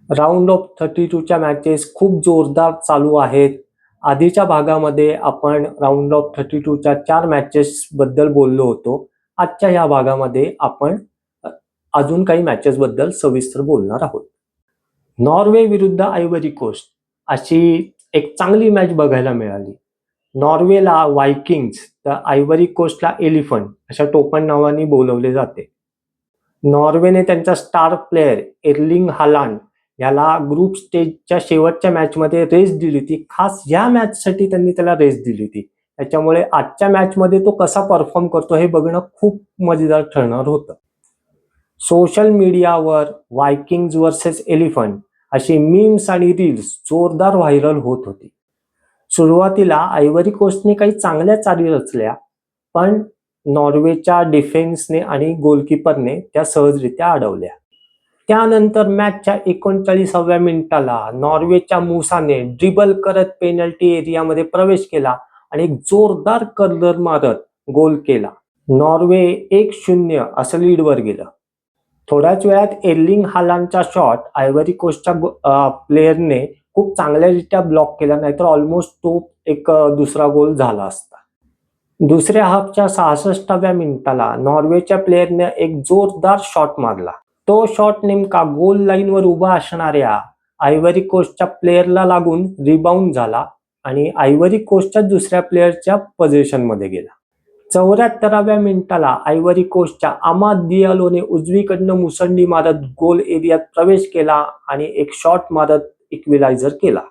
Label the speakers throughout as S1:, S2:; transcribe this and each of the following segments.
S1: Round of 32च्या matches खूप जोरदार चालू आहेत. आधीच्या भागामध्ये आपण राउंड ऑफ 32च्या 4 मॅचेस बद्दल बोललो होतो. आजच्या या भागामध्ये आपण अजून काही मॅचेस बद्दल सविस्तर बोलणार आहोत. नॉर्वे विरुद्ध आयव्हरी कोस्ट अशी एक चांगली मॅच बघायला मिळाली. नॉर्वेला वायकिंग्स तर आयव्हरी कोस्टला एलिफंट अशा टोपण नावाने बोलवले जाते. नॉर्वेने त्यांचा स्टार प्लेयर एर्लिंग हालांड याला ग्रुप स्टेजच्या शेवटच्या मॅचमध्ये रेस्ट दिली होती. खास या मॅचसाठी त्यांनी त्याला रेस्ट दिली होती. त्याच्यामुळे आजच्या मॅचमध्ये तो कसा परफॉर्म करतो हे बघणं खूप मजेदार ठरणार होतं. सोशल मीडियावर वायकिंग्स वर्सेस एलिफंट अशी मीम्स आणि रील्स जोरदार व्हायरल होत होती. सुरुवातीला आयव्हरी कोस्टने काही चांगल्या चाली रचल्या, पण नॉर्वेच्या डिफेन्सने आणि गोलकीपरने त्या सहजरित्या अडवल्या. त्यानंतर मॅचच्या 39व्या मिनिटाला नॉर्वेच्या मुसाने ड्रिबल करत पेनल्टी एरियामध्ये प्रवेश केला आणि एक जोरदार कर्लर मारत गोल केला. नॉर्वे 1-0 असं लीडवर गेलं. थोड्याच वेळात एर्लिंग हालांडचा शॉट आयव्हरी कोस्टच्या प्लेयरने खूप चांगल्यारित्या ब्लॉक केला, नाहीतर ऑलमोस्ट तो एक दुसरा गोल झाला असता. दुसऱ्या हाफच्या 66व्या मिनिटाला नॉर्वेच्या प्लेयरने एक जोरदार शॉट मारला. तो शॉट नेमका गोल लाईनवर उभा असणाऱ्या आयव्हरी कोस्टच्या प्लेयरला लागून रिबाउंड झाला आणि आयव्हरी कोस्टच्या दुसऱ्या प्लेयरच्या पोझिशनमध्ये गेला. 74व्या मिनिटाला आयव्हरी कोस्टच्या अमाद दियालोने उजवीकडनं मुसंडी मारत गोल एरियात प्रवेश केला आणि एक शॉट मारत इक्विलायझर केला.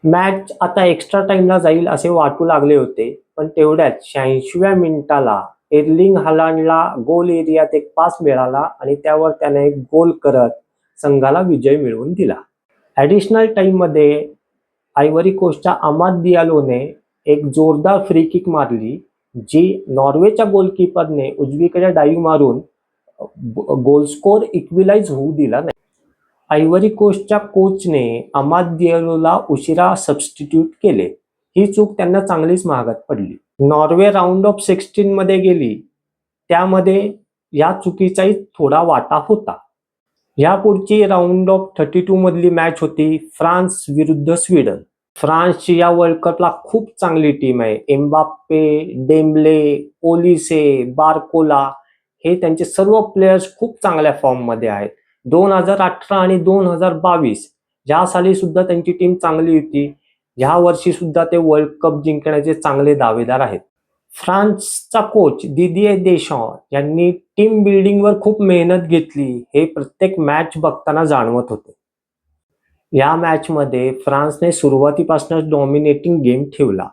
S1: मॅच आता एक्स्ट्रा टाइमला जाईल असे वाटू लागले होते, पण तेवढ्यात 86व्या मिनिटाला एर्लिंग हालांडला गोल एरियात एक पास मिळाला आणि त्यावर त्याने एक गोल करत संघाला विजय मिळवून दिला. ॲडिशनल टाइममध्ये आयव्हरी कोस्टच्या अमाद दियालोने एक जोरदार फ्री किक मारली, जी नॉर्वेच्या गोलकीपरने उजवीकडे डाईव्ह मारून गोल स्कोर इक्विलाइज होऊ दिला नाही. आयव्हरी कोस्टच्या कोचने अमाद दियालोला उशिरा सबस्टिट्यूट केले. ही चूक त्यांना चांगलीच महागात पडली. नॉर्वे राउंड ऑफ 16 मध्ये गेली, त्यामध्ये या चुकीचाही थोडा वाटा होता. यापुढची राउंड ऑफ 32 मधली मॅच होती फ्रान्स विरुद्ध स्वीडन. फ्रान्सची या वर्ल्ड कपला खूप चांगली टीम आहे. एम्बाप्पे, डेम्बले, ओलिसे, बारकोला हे त्यांचे सर्व प्लेयर्स खूप चांगल्या फॉर्ममध्ये आहेत. 2018 आणि 2022 या साली सुद्धा त्यांची टीम चांगली होती. या वर्षी सुद्धा ते वर्ल्ड कप जिंकण्याचे चांगले दावेदार आहेत. फ्रान्सचा कोच दिदिये देशॉ यांनी टीम बिल्डिंगवर खूप मेहनत घेतली, हे प्रत्येक मॅच बघताना जाणवत होते. या मॅचमध्ये फ्रान्सने सुरुवातीपासूनच डॉमिनेटिंग गेम ठेवला.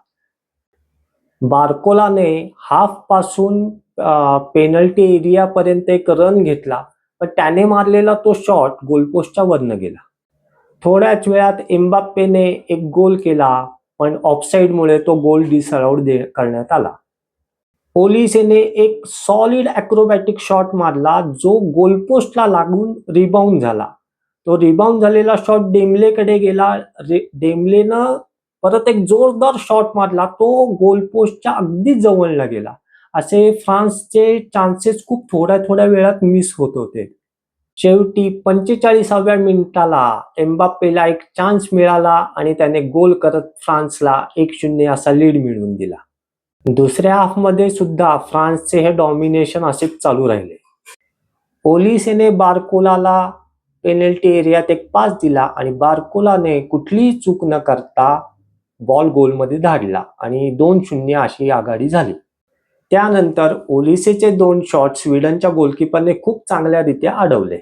S1: बारकोलाने हाफ पासून पेनल्टी एरियापर्यंत एक रन घेतला, पण त्याने मारलेला तो शॉट गोलपोस्टच्या वरनं गेला. थोड्याच वेळात एम्बाप्पेने एक गोल केला, पण ऑफसाईडमुळे तो गोल डिसअलाउड करण्यात आला. ओलिसेने एक सॉलिड ॲक्रोबॅटिक शॉट मारला, जो गोलपोस्टला लागून रिबाउंड झाला. तो रिबाउंड झालेला शॉट डेम्बलेकडे गेला. डेम्बलेनं परत एक जोरदार शॉट मारला, तो गोलपोस्टच्या अगदी जवळला गेला. असे फ्रान्सचे चान्सेस खूप थोड्या वेळात मिस होत होते. शेवटी 45व्या मिनिटाला एम्बाप्पेला एक चान्स मिळाला आणि त्याने गोल करत फ्रान्सला 1-0 असा लीड मिळवून दिला. दुसऱ्या हाफमध्ये सुद्धा फ्रान्सचे हे डॉमिनेशन असेच चालू राहिले. ओलिसेने बारकोलाला पेनल्टी एरियात एक पास दिला आणि बारकोलाने कुठलीही चूक न करता बॉल गोलमध्ये धाडला आणि 2-0 अशी आघाडी झाली. त्यानंतर ओलिसेचे 2 शॉट स्वीडनच्या गोलकीपरने खूप चांगल्यारीत्या अडवले.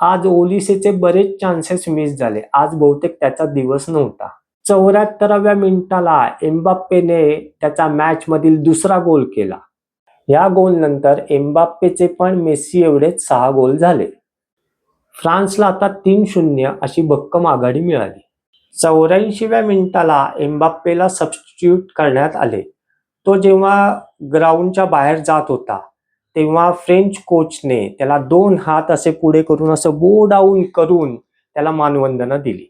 S1: आज ओलिसेचे बरेच चान्सेस मिस झाले. आज बहुतेक त्याचा दिवस नव्हता. 74व्या मिनिटाला एम्बाप्पेने त्याचा मॅचमधील दुसरा गोल केला. या गोल नंतर एम्बाप्पेचे पण मेसी एवढेच 6 गोल झाले. फ्रान्सला आता 3-0 अशी भक्कम आघाडी मिळाली. 84व्या मिनिटाला एम्बाप्पेला सबस्टिट्यूट करण्यात आले. तो जेव्हा ग्राउंडच्या बाहेर जात होता, तेव्हा फ्रेंच कोचने त्याला 2 हात असे पुढे करून असं बो डाऊन करून त्याला मानवंदना दिली.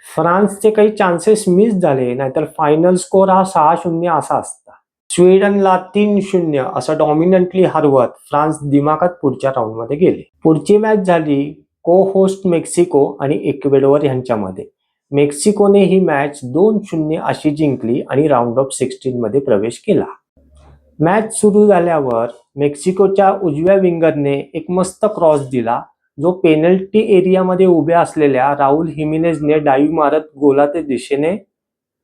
S1: फ्रान्सचे काही चान्सेस मिस झाले, नाहीतर फायनल स्कोर हा 6-0 असा असता. स्वीडनला 3-0 असं डॉमिनंटली हरवत फ्रान्स दिमाखात पुढच्या राऊंडमध्ये गेले. पुढची मॅच झाली को होस्ट मेक्सिको आणि इक्वेडोर यांच्यामध्ये. मेक्सिकोने ही मॅच 2-0 अशी जिंकली आणि राऊंड ऑफ 16 मध्ये प्रवेश केला. मॅच सुरू झाल्यावर मेक्सिकोच्या उजव्या विंगरने एक मस्त क्रॉस दिला, जो पेनल्टी एरियामध्ये उभ्या असलेल्या राहुल हिमेनेजने डाईव्ह मारत गोलाच्या दिशेने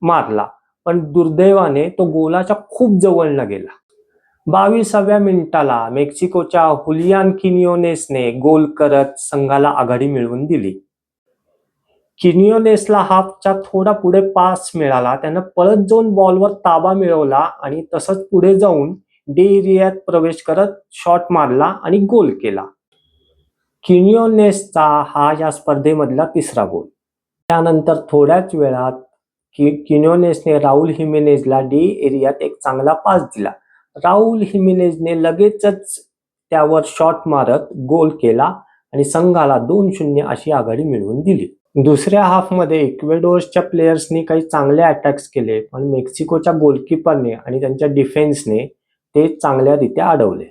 S1: मारला, पण दुर्दैवाने तो गोलाच्या खूप जवळनं गेला. 22व्या मिनिटाला मेक्सिकोच्या हुलियान किनियोनेसने गोल करत संघाला आघाडी मिळवून दिली. किनियोनेसला हाफच्या थोडा पुढे पास मिळाला. त्यानं पळत जाऊन बॉलवर ताबा मिळवला आणि तसंच पुढे जाऊन डी एरियात प्रवेश करत शॉट मारला आणि गोल केला. किनियोनेसचा हा या स्पर्धेमधला तिसरा गोल. त्यानंतर थोड्याच वेळात किनियोनेसने राहुल हिमेनेजला डी एरियात एक चांगला पास दिला. राहुल हिमेनेजने लगेचच त्यावर शॉट मारत गोल केला आणि संघाला 2-0 अशी आघाडी मिळवून दिली. दुसऱ्या हाफमध्ये इक्वेडोरच्या प्लेयर्सनी काही चांगले अटॅक्स केले, पण मेक्सिकोच्या गोलकीपरने आणि त्यांच्या डिफेन्सने ते चांगल्यारीत्या अडवले.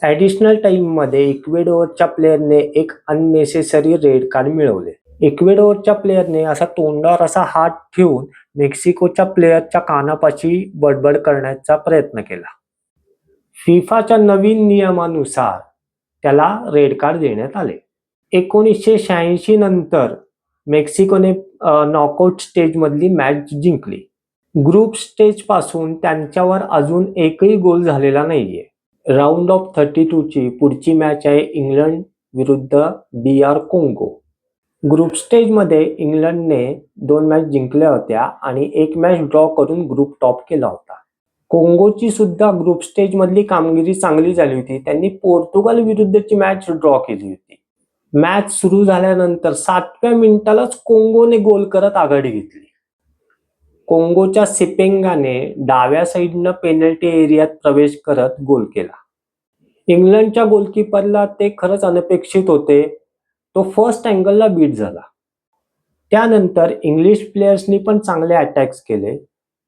S1: ॲडिशनल टाइममध्ये इक्वेडोरच्या प्लेयरने एक अननेसेसरी रेड कार्ड मिळवले. इक्वेडोरच्या प्लेयरने असा तोंडावर असा हात ठेवून मेक्सिकोच्या प्लेयरच्या कानापाशी बडबड करण्याचा प्रयत्न केला. फिफाच्या नवीन नियमानुसार त्याला रेड कार्ड देण्यात आले. 1986 नंतर मेक्सिकोने नॉकआउट स्टेजमधली मॅच जिंकली. ग्रुप स्टेज पासून त्यांच्यावर अजून एकही गोल झालेला नाहीये. राऊंड ऑफ 32 ची पुढची मॅच आहे इंग्लंड विरुद्ध DR कोंगो. ग्रुप स्टेजमध्ये इंग्लंडने 2 मॅच जिंकल्या होत्या आणि एक मॅच ड्रॉ करून ग्रुप टॉप केला होता. कोंगोची सुद्धा ग्रुप स्टेज मधली कामगिरी चांगली झाली होती. त्यांनी पोर्तुगाल विरुद्धची मॅच ड्रॉ केली होती. मॅच सुरू झाल्यानंतर 7व्या मिनिटालाच कोंगोने गोल करत आघाडी घेतली. कोंगोच्या सिपेंगाने डाव्या साईडनं पेनल्टी एरियात प्रवेश करत गोल केला. इंग्लंडच्या गोलकीपरला ते खरंच अनपेक्षित होते. तो फर्स्ट अँगलला बीट झाला. त्यानंतर इंग्लिश प्लेयर्सनी पण चांगले अटॅक्स केले,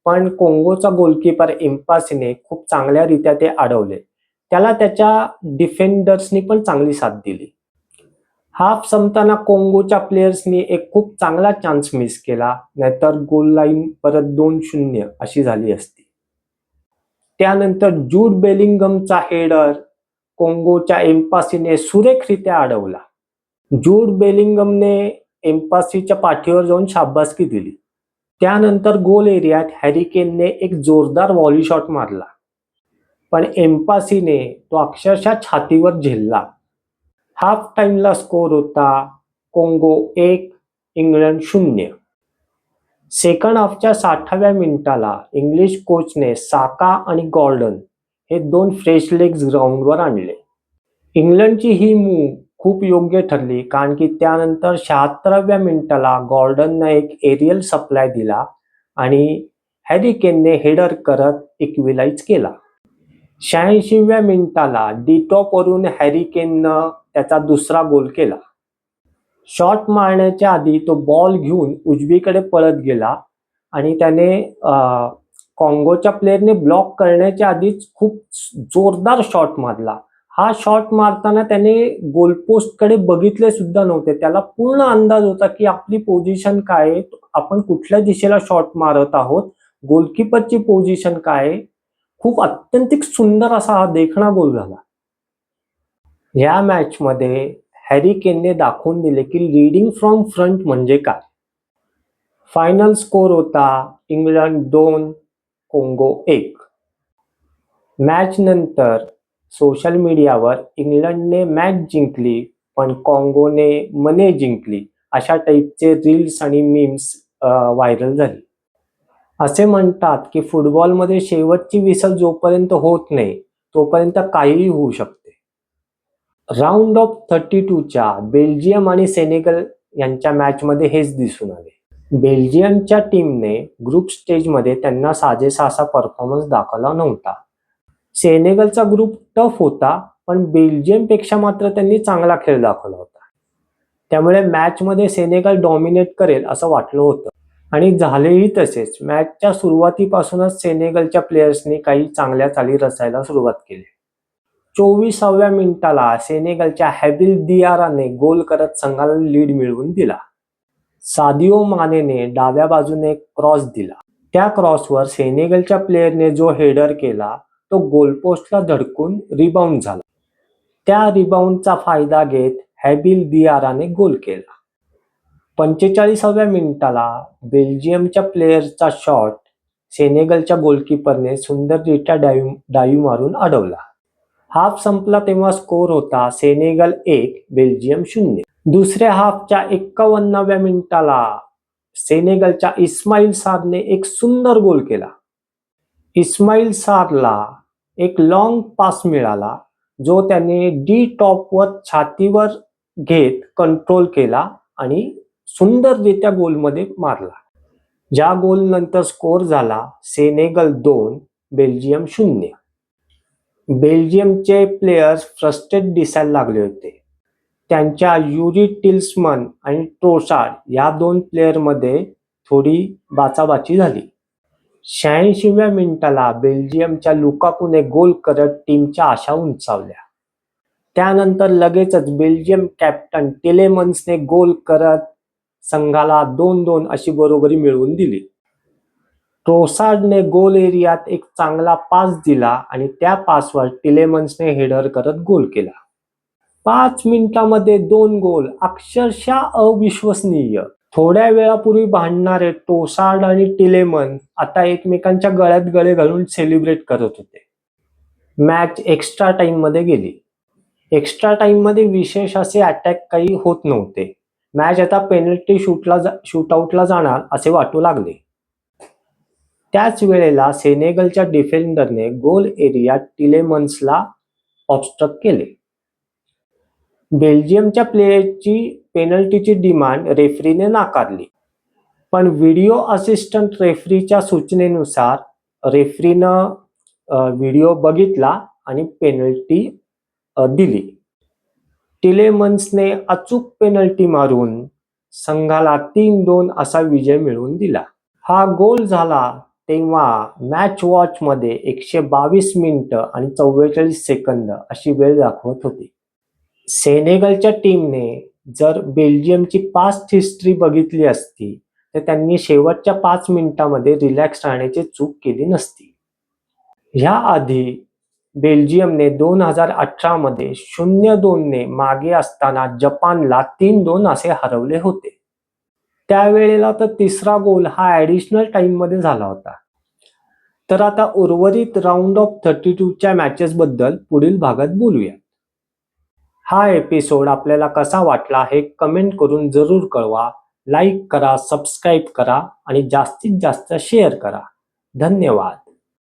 S1: पण कोंगोचा गोलकीपर एम्पासीने खूप चांगल्यारीत्या ते अडवले. त्याला त्याच्या डिफेंडर्सनी पण चांगली साथ दिली. हाफ संपताना कोंगोच्या प्लेयर्सनी एक खूप चांगला चान्स मिस केला, नाहीतर गोल लाईन परत 2-0 अशी झाली असती. त्यानंतर जूड बेलिंगमचा हेडर कोंगोच्या एम्पासीने सुरेखरित्या अडवला. जूड बेलिंगमने एम्पासीच्या पाठीवर जाऊन शाबासकी दिली. त्यानंतर गोल एरियात हॅरी केनने एक जोरदार व्हॉली शॉट मारला, पण एम्पासीने तो अक्षरशः छातीवर झेलला. हाफ टाइमला स्कोर होता कोंगो 1 इंग्लंड 0. सेकंड हाफच्या 60व्या मिनिटाला इंग्लिश कोचने साका आणि गॉर्डन हे 2 फ्रेश लेग्स ग्राउंडवर आणले. इंग्लंडची ही मूव खूप योग्य ठरली, कारण की त्यानंतर 76व्या मिनिटाला गॉर्डननं एक एरियल सप्लाय दिला आणि हॅरी केनने हेडर करत इक्विलाइज केला. 86व्या मिनिटाला डिटॉपवरून हॅरी केननं त्याचा दुसरा गोल केला. शॉट मारण्याच्या आधी तो बॉल घेऊन उजवीकडे पळत गेला आणि त्याने कॉंगोच्या प्लेयरने ब्लॉक करण्याच्या आधीच खूप जोरदार शॉट मारला. हा शॉट मारताना त्याने गोलपोस्टकडे बघितले सुद्धा नव्हते. त्याला पूर्ण अंदाज होता की आपली पोझिशन काय आहे, आपण कुठल्या दिशेला शॉट मारत आहोत, गोलकीपरची पोझिशन काय आहे. खूप अत्यंतिक सुंदर असा हा देखणा गोल झाला. या मॅच मध्ये हॅरी केनने दाखवून दिले की लीडिंग फ्रॉम फ्रंट म्हणजे काय. फायनल स्कोर होता इंग्लंड 2 कोंगो 1. मॅच नंतर सोशल मीडियावर इंग्लंडने मॅच जिंकली पण कॉंगोने मने जिंकली अशा टाईपचे रील्स आणि मीम्स व्हायरल झाले. असे म्हणतात की फुटबॉलमध्ये शेवटची विसल जोपर्यंत होत नाही तोपर्यंत काहीही होऊ शकते. राऊंड ऑफ 32च्या बेल्जियम आणि सेनेगल यांच्या मॅचमध्ये हेच दिसून आले. बेल्जियमच्या टीमने ग्रुप स्टेजमध्ये त्यांना साजेसा असा परफॉर्मन्स दाखवला नव्हता. सेनेगलचा ग्रुप टफ होता, पण बेल्जियमपेक्षा मात्र त्यांनी चांगला खेळ दाखवला होता. त्यामुळे मॅचमध्ये सेनेगल डॉमिनेट करेल असं वाटलं होतं आणि झालेही तसेच. मॅचच्या सुरुवातीपासूनच सेनेगलच्या प्लेयर्सनी काही चांगल्या चाली रचायला सुरुवात केली. 24व्या मिनिटाला सेनेगलच्या हॅबिल दियाराने गोल करत संघाला लीड मिळवून दिला. सादिओ मानेने डाव्या बाजूने क्रॉस दिला. त्या क्रॉसवर सेनेगलच्या प्लेयरने जो हेडर केला तो गोलपोस्टला धडकून रिबाउंड झाला. त्या रिबाउंडचा फायदा घेत हॅबिल दियाराने गोल केला. 45व्या मिनिटाला बेल्जियमच्या प्लेयरचा शॉट सेनेगलच्या गोलकीपरने सुंदररित्या डाईव्ह मारून अडवला. हाफ संपला तेव्हा स्कोर होता सेनेगल 1 बेल्जियम 0. दुसऱ्या हाफच्या 51व्या मिनिटाला सेनेगलच्या इस्माईल सारने एक सुंदर गोल केला. इस्माईल सारला एक लॉंग पास मिळाला जो त्याने डी टॉपवर छातीवर घेत कंट्रोल केला आणि सुंदररित्या गोलमध्ये मारला. ज्या गोल नंतर स्कोर झाला सेनेगल 2 बेल्जियम 0. बेल्जियमचे प्लेयर्स फ्रस्ट्रेट दिसायला लागले होते. त्यांच्या युरी टिल्समन आणि ट्रोसार्ड या 2 प्लेयरमध्ये थोडी बाचाबाची झाली. 86व्या मिनिटाला बेल्जियमच्या लुकाकूने गोल करत टीमच्या आशा उंचावल्या. त्यानंतर लगेचच बेल्जियम कॅप्टन टिलेमन्सने गोल करत संघाला 2-2 अशी बरोबरी मिळवून दिली. ट्रोसार्डने गोल एरियात एक चांगला पास दिला आणि त्या पासवर टिलेमन्सने हेडर करत गोल केला. 5 मिनिटांमध्ये 2 गोल, अक्षरशः अविश्वसनीय. थोड्या वेळापूर्वी भांडणारे ट्रोसार्ड आणि टिलेमन्स आता एकमेकांच्या गळ्यात गळे घालून सेलिब्रेट करत होते. मॅच एक्स्ट्रा टाइम मध्ये गेली. एक्स्ट्रा टाइम मध्ये विशेष असे अटॅक काही होत नव्हते. मॅच आता पेनल्टी शूटआउटला जाणार असे वाटू लागले. त्याच वेळेला सेनेगलच्या डिफेंडरने गोल एरियात टिलेमन्सला ऑब्स्ट्रक्ट केले. बेल्जियमच्या प्लेयरची पेनल्टीची डिमांड रेफरीने नाकारली, पण व्हिडिओ असिस्टंट रेफरीच्या सूचनेनुसार रेफरीनं व्हिडिओ बघितला आणि पेनल्टी दिली. टिलेमन्सने अचूक पेनल्टी मारून संघाला 3-2 असा विजय मिळवून दिला. हा गोल झाला तेव्हा मॅच वॉच मध्ये 122 मिनिटं आणि 44 सेकंद अशी वेळ दाखवत होती. सेनेगलच्या टीमने जर बेल्जियमची पास्ट हिस्ट्री बघितली असती तर त्यांनी शेवटच्या 5 मिनिटांमध्ये रिलॅक्स राहण्याची चूक केली नसती. ह्या आधी बेल्जियमने 2018 मध्ये 0-2 ने मागे असताना जपानला 3-2 असे हरवले होते. त्यावेळेला तर तिसरा गोल हा ॲडिशनल टाइम मध्ये झाला होता. तर आता उर्वरित राऊंड ऑफ 32च्या मॅचेस बद्दल पुढील भागात बोलूया. हा एपिसोड आपल्याला कसा वाटला हे कमेंट करून जरूर कळवा. लाईक करा, सबस्क्राईब करा आणि जास्तीत जास्त शेअर करा. धन्यवाद.